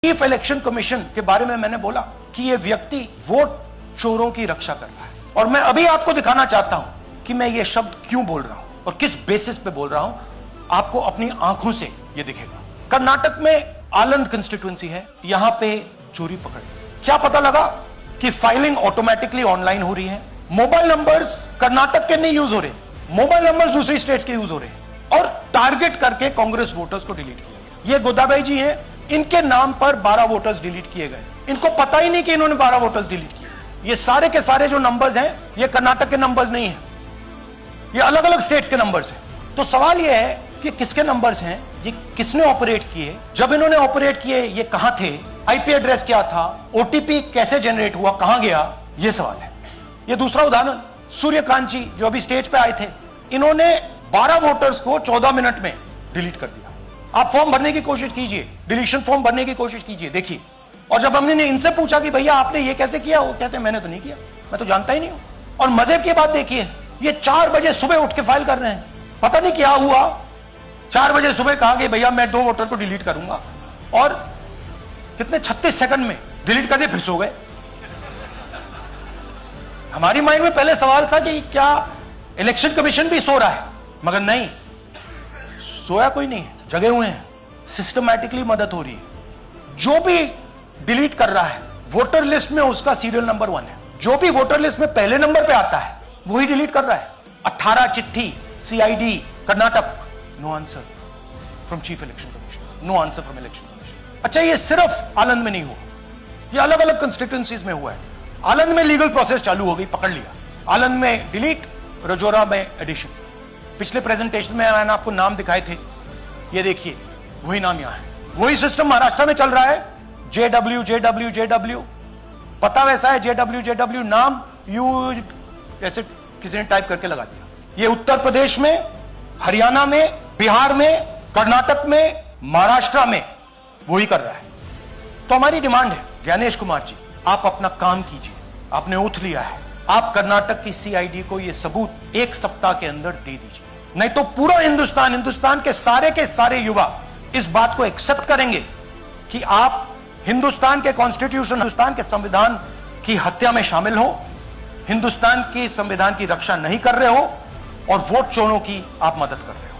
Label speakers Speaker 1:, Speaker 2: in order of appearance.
Speaker 1: Chief election commission के बारे में मैंने बोला कि यह व्यक्ति वोट चोरों की रक्षा कर रहा है, और मैं अभी आपको दिखाना चाहता हूं कि मैं ये शब्द क्यों बोल रहा हूं और किस बेसिस पे बोल रहा हूं। आपको अपनी आंखों से ये दिखेगा। कर्नाटक में आलंद कंस्टिट्यूएंसी है, यहां पे चोरी पकड़। क्या पता लगा कि फाइलिंग ऑटोमेटिकली ऑनलाइन हो रही है। मोबाइल नंबर्स कर्नाटक के नहीं यूज हो रहे, मोबाइल नंबर्स दूसरी स्टेट्स के यूज हो रहे हैं, और टारगेट करके कांग्रेस वोटर्स को डिलीट किया गया। ये गोदाबाई जी हैं, इनके नाम पर 12 वोटर्स डिलीट किए गए। इनको पता ही नहीं कि इन्होंने 12 वोटर्स डिलीट किए। ये सारे के सारे जो नंबर्स हैं, ये कर्नाटक के नंबर्स नहीं है, ये अलग अलग स्टेट्स के नंबर्स हैं। तो सवाल ये है कि किसके नंबर्स हैं, ये किसने ऑपरेट किए, जब इन्होंने ऑपरेट किए ये कहां थे, आईपी एड्रेस क्या था, ओटीपी कैसे जनरेट हुआ, कहां गया, ये सवाल है। ये दूसरा उदाहरण, सूर्यकांत जी जो अभी स्टेज पे आए थे, इन्होंने 12 वोटर्स को 14 मिनट में डिलीट कर दिया। आप फॉर्म भरने की कोशिश कीजिए, डिलीशन फॉर्म भरने की कोशिश कीजिए, देखिए। और जब हमने इनसे पूछा कि भैया आपने ये कैसे किया, वो कहते हैं मैंने तो नहीं किया, मैं तो जानता ही नहीं हूं। और मजे की बात देखिए, ये 4 बजे सुबह उठ के फाइल कर रहे हैं। पता नहीं क्या हुआ, 4 बजे सुबह कहा कि भैया मैं 2 वोटर को डिलीट करूंगा, और कितने 36 सेकंड में डिलीट कर दिए, फिर सो गए। हमारी माइंड में पहले सवाल था कि क्या इलेक्शन कमीशन भी सो रहा है, मगर नहीं, सोया कोई नहीं है, जगे हुए हैं। सिस्टमैटिकली मदद हो रही है। जो भी डिलीट कर रहा है वोटर लिस्ट में उसका सीरियल नंबर 1 है। जो भी वोटर लिस्ट में पहले नंबर पे आता है वही डिलीट कर रहा है। 18 चिट्ठी CID Karnataka, no answer from chief election commissioner, no answer from election commission. अच्छा, ये सिर्फ आलंद में नहीं हुआ, ये अलग अलग कंस्टिट्यूएंसीज में हुआ है। आलंद में लीगल प्रोसेस चालू हो गई, पकड़ लिया। आलंद में डिलीट, रजौरा में एडिशन। पिछले प्रेजेंटेशन में मैंने आपको नाम दिखाए थे, ये देखिए वही नाम यहां है। वही सिस्टम महाराष्ट्र में चल रहा है, जेडब्ल्यू जेडब्ल्यू जेडब्ल्यू, पता वैसा है, जेडब्ल्यू जेडब्ल्यू, नाम यू ऐसे किसी ने टाइप करके लगा दिया। ये उत्तर प्रदेश में, हरियाणा में, बिहार में, कर्नाटक में, महाराष्ट्र में वही कर रहा है। तो हमारी डिमांड है, ज्ञानेश कुमार जी आप अपना काम कीजिए, आपने ओथ लिया है, आप कर्नाटक की सीआईडी को यह सबूत 1 सप्ताह के अंदर दे दीजिए, नहीं तो पूरा हिंदुस्तान के सारे युवा इस बात को एक्सेप्ट करेंगे कि आप हिंदुस्तान के कॉन्स्टिट्यूशन, हिंदुस्तान के संविधान की हत्या में शामिल हो, हिंदुस्तान की संविधान की रक्षा नहीं कर रहे हो, और वोट चोरों की आप मदद कर रहे हो।